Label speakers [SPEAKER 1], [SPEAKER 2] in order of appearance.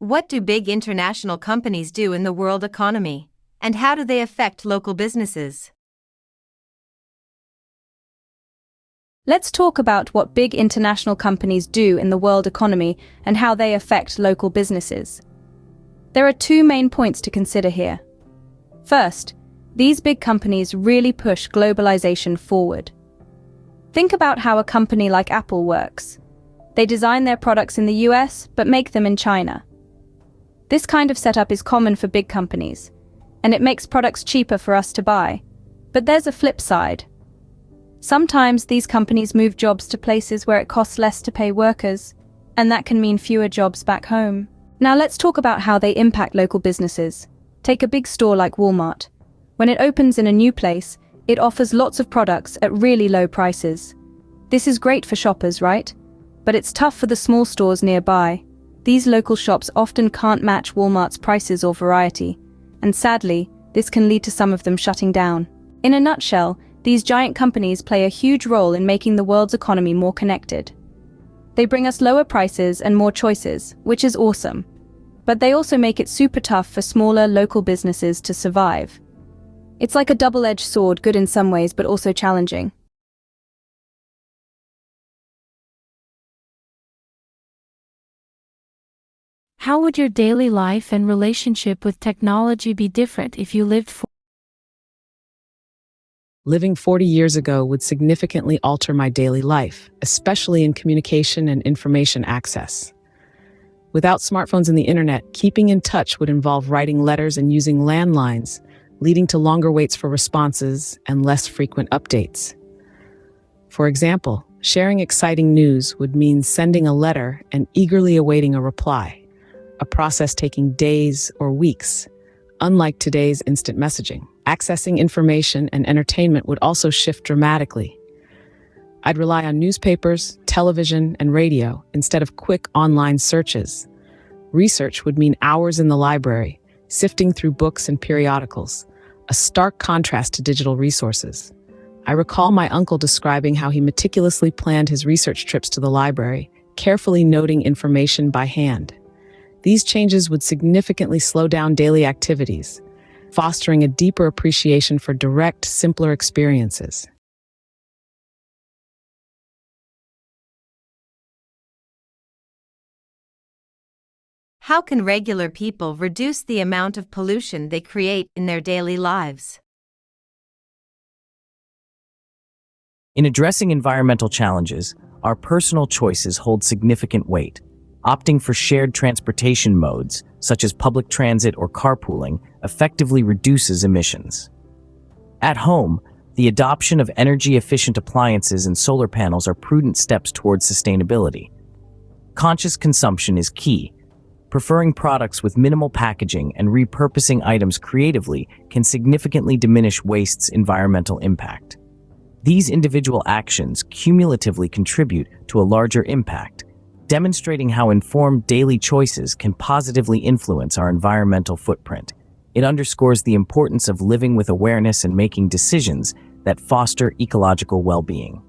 [SPEAKER 1] What do big international companies do in the world economy, and how do they affect local businesses?
[SPEAKER 2] Let's talk about what big international companies do in the world economy and how they affect local businesses. There are two main points to consider here. First, these big companies really push globalization forward. Think about how a company like Apple works. They design their products in the US, but make them in China. This kind of setup is common for big companies, and it makes products cheaper for us to buy. But there's a flip side. Sometimes these companies move jobs to places where it costs less to pay workers, and that can mean fewer jobs back home. Now let's talk about how they impact local businesses. Take a big store like Walmart. When it opens in a new place, it offers lots of products at really low prices. This is great for shoppers, right? But it's tough for the small stores nearby. These local shops often can't match Walmart's prices or variety, and sadly, this can lead to some of them shutting down. In a nutshell, these giant companies play a huge role in making the world's economy more connected. They bring us lower prices and more choices, which is awesome. But they also make it super tough for smaller, local businesses to survive. It's like a double-edged sword, good in some ways, but also challenging.
[SPEAKER 3] How would your daily life and relationship with technology be different if you lived
[SPEAKER 4] Living 40 years ago would significantly alter my daily life, especially in communication and information access. Without smartphones and the internet, keeping in touch would involve writing letters and using landlines, leading to longer waits for responses and less frequent updates. For example, sharing exciting news would mean sending a letter and eagerly awaiting a reply, a process taking days or weeks, unlike today's instant messaging. Accessing information and entertainment would also shift dramatically. I'd rely on newspapers, television, and radio instead of quick online searches. Research would mean hours in the library, sifting through books and periodicals, a stark contrast to digital resources. I recall my uncle describing how he meticulously planned his research trips to the library, carefully noting information by hand. These changes would significantly slow down daily activities, fostering a deeper appreciation for direct, simpler experiences.
[SPEAKER 1] How can regular people reduce the amount of pollution they create in their daily lives?
[SPEAKER 5] In addressing environmental challenges, our personal choices hold significant weight. Opting for shared transportation modes, such as public transit or carpooling, effectively reduces emissions. At home, the adoption of energy-efficient appliances and solar panels are prudent steps towards sustainability. Conscious consumption is key. Preferring products with minimal packaging and repurposing items creatively can significantly diminish waste's environmental impact. These individual actions cumulatively contribute to a larger impact, demonstrating how informed daily choices can positively influence our environmental footprint. It underscores the importance of living with awareness and making decisions that foster ecological well-being.